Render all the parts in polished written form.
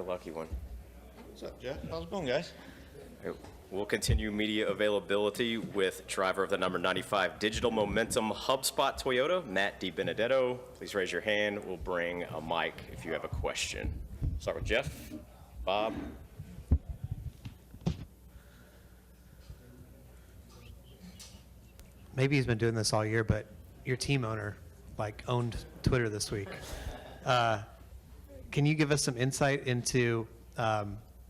the lucky one. What's up, Jeff? How's it going, guys? We'll continue media availability with driver of the number 95 Digital Momentum HubSpot Toyota, Matt DiBenedetto. Please raise your hand. We'll bring a mic if you have a question. Start with Jeff, Bob. Maybe he's been doing this all year, but your team owner owned Twitter this week. Can you give us some insight into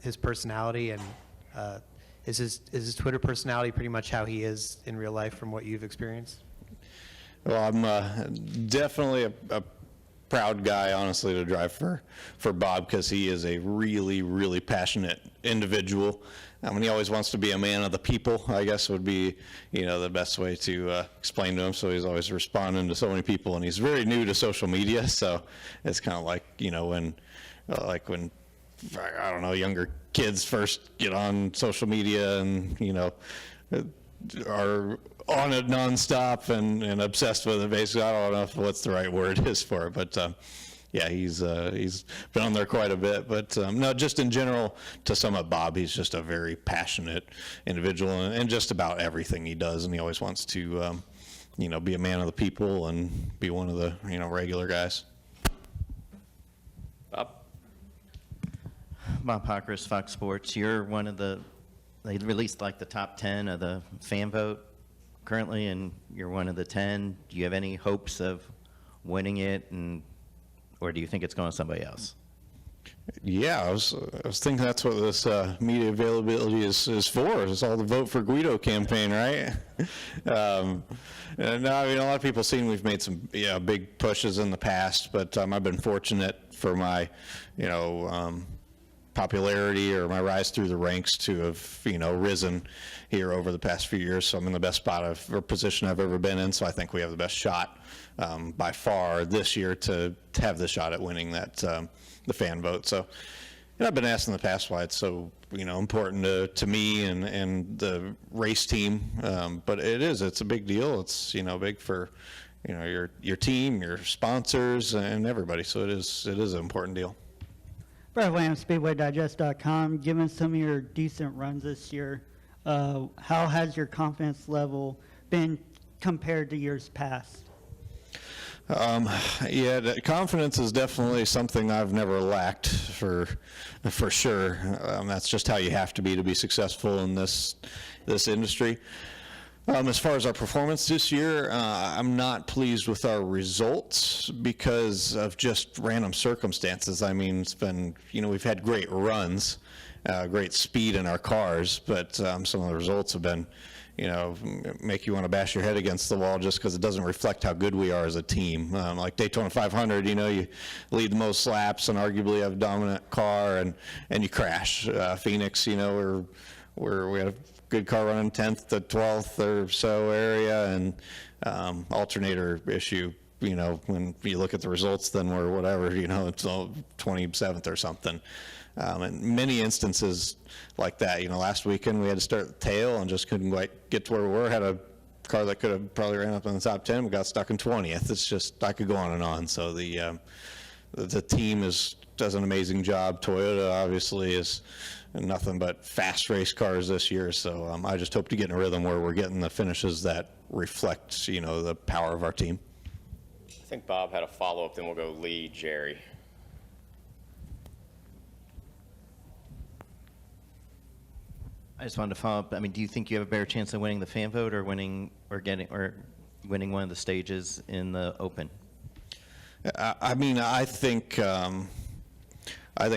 his personality, and is his Twitter personality pretty much how he is in real life from what you've experienced? Well, I'm definitely a proud guy, honestly, to drive for Bob, because he is a really, really passionate individual. I mean, he always wants to be a man of the people, I guess would be, the best way to explain to him. So he's always responding to so many people, and he's very new to social media. So it's kind of like, when I don't know, younger kids first get on social media and, are on it nonstop and obsessed with it. Basically, I don't know what's the right word is for it, but yeah, he's been on there quite a bit. But no, just in general, to sum up Bob, he's just a very passionate individual and just about everything he does, and he always wants to, be a man of the people and be one of the, regular guys. Bob Pockris, Fox Sports. You're one of they released the top 10 of the fan vote currently, and you're one of the 10. Do you have any hopes of winning it, or do you think it's going to somebody else? Yeah, I was thinking that's what this media availability is for. It's all the Vote for Guido campaign, right? No, I mean, a lot of people seen we've made some big pushes in the past, but I've been fortunate for my, popularity or my rise through the ranks to have, risen here over the past few years. So I'm in the best position I've ever been in. So I think we have the best shot by far this year to have the shot at winning that the fan vote. So I've been asked in the past why it's so important to me and the race team, but it's a big deal. It's big for your team, your sponsors, and everybody. So it is an important deal. Brad Williams, SpeedwayDigest.com. Given some of your decent runs this year, how has your confidence level been compared to years past? Yeah, the confidence is definitely something I've never lacked for sure. That's just how you have to be successful in this industry. As far as our performance this year, I'm not pleased with our results because of just random circumstances. I mean, it's been, we've had great runs, great speed in our cars, but some of the results have been, make you want to bash your head against the wall just because it doesn't reflect how good we are as a team. Like Daytona 500, you lead the most laps and arguably have a dominant car, and you crash. Phoenix, we had a good car running 10th to 12th or so area, and alternator issue, when you look at the results, then we're whatever, it's 27th or something. And many instances like that, last weekend we had to start the tail and just couldn't quite get to where we were. Had a car that could have probably ran up in the top 10, we got stuck in 20th. It's just, I could go on and on. So the team does an amazing job. Toyota obviously is nothing but fast race cars this year, so I just hope to get in a rhythm where we're getting the finishes that reflect, the power of our team. I think Bob had a follow-up, then we'll go Lee, Jerry. I just wanted to follow up. I mean, do you think you have a better chance of winning the fan vote or winning one of the stages in the Open? I mean, I think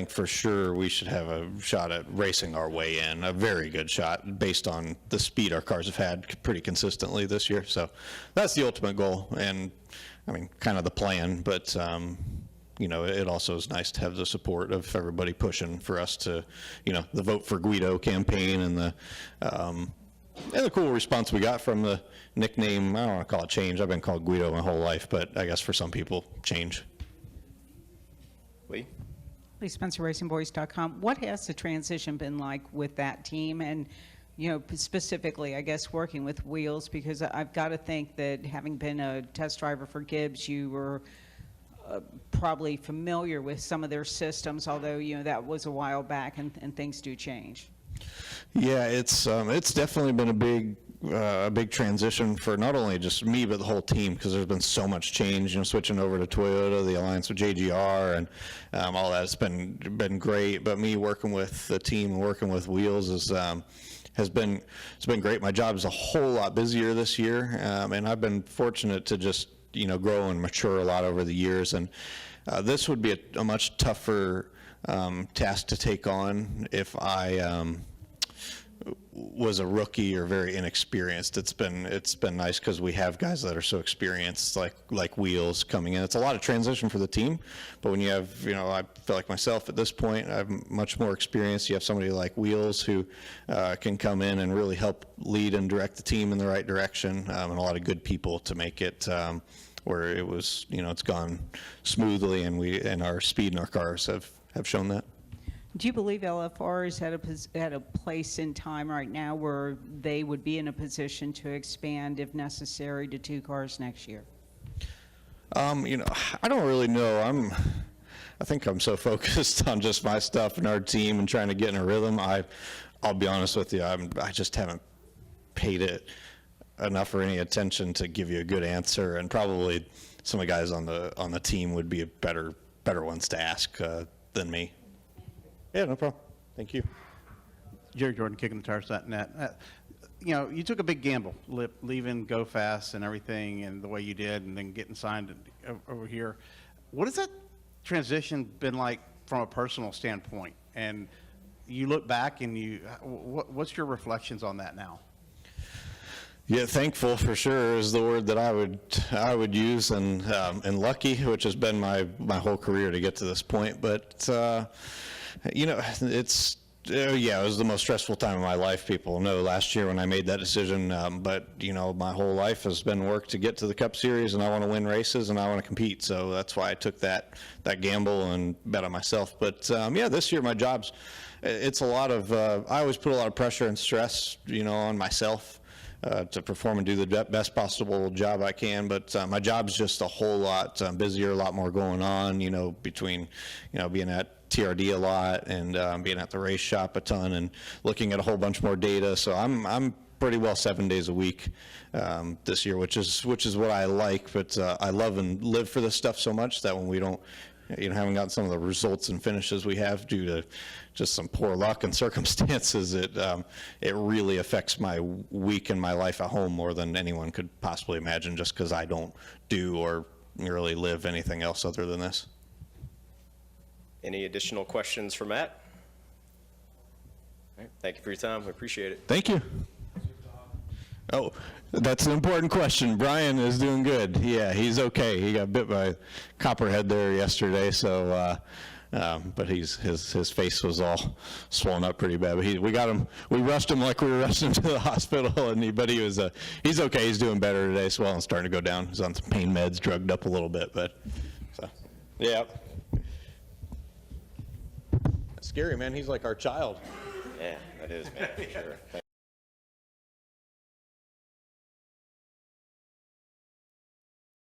for sure we should have a shot at racing our way in, a very good shot based on the speed our cars have had pretty consistently this year. So that's the ultimate goal, and I mean, kind of the plan, but it also is nice to have the support of everybody pushing for us to, the Vote for Guido campaign and the cool response we got from the nickname. I don't want to call it change. I've been called Guido my whole life, but I guess for some people, change. Lee? SpencerRacingBoys.com. What has the transition been like with that team, and specifically, I guess, working with Wheels? Because I've got to think that having been a test driver for Gibbs, you were probably familiar with some of their systems, although, that was a while back and things do change. Yeah, it's definitely been a big transition for not only just me but the whole team, because there's been so much change. Switching over to Toyota, the alliance with JGR, and all that's been great. But me working with the team and working with Wheels has been great. My job is a whole lot busier this year, and I've been fortunate to just grow and mature a lot over the years. And this would be a much tougher task to take on if I was a rookie or very inexperienced. It's been nice because we have guys that are so experienced, like Wheels coming in. It's a lot of transition for the team, but when you have, I feel like myself at this point, I have much more experience. You have somebody like Wheels who can come in and really help lead and direct the team in the right direction, and a lot of good people to make it where it was, it's gone smoothly, and our speed and our cars have shown that. Do you believe LFR is at a place in time right now where they would be in a position to expand, if necessary, to 2 cars next year? I don't really know. I think I'm so focused on just my stuff and our team and trying to get in a rhythm. I'll be honest with you. I just haven't paid it enough or any attention to give you a good answer. And probably some of the guys on the team would be better ones to ask than me. Yeah, no problem. Thank you. Jerry Jordan, KickingTheTires.net. You took a big gamble, leaving Go Fast and everything, and the way you did, and then getting signed over here. What has that transition been like from a personal standpoint? And you look back, and what's your reflections on that now? Yeah, thankful for sure is the word that I would use, and lucky, which has been my whole career to get to this point. But it was the most stressful time of my life. People know last year when I made that decision, but my whole life has been work to get to the Cup Series, and I want to win races and I want to compete. So that's why I took that gamble and bet on myself. But this year my it's a lot of, I always put a lot of pressure and stress, on myself. To perform and do the best possible job I can, but my job's just a whole lot busier, a lot more going on, between, being at TRD a lot and being at the race shop a ton and looking at a whole bunch more data. So I'm pretty well 7 days a week this year, which is what I like, but I love and live for this stuff so much that when we don't, haven't gotten some of the results and finishes we have due to just some poor luck and circumstances, it really affects my week and my life at home more than anyone could possibly imagine, just because I don't do or really live anything else other than this. Any additional questions for Matt? All right, thank you for your time. We appreciate it. Thank you. Oh, that's an important question. Brian is doing good. Yeah, he's okay. He got bit by copperhead there yesterday, so but his face was all swollen up pretty bad. But we got him. We rushed him like we were rushing him to the hospital, and he's okay. He's doing better today. Swelling starting to go down. He's on some pain meds, drugged up a little bit, but yeah. Scary, man. He's like our child. Yeah, that is, man, for sure.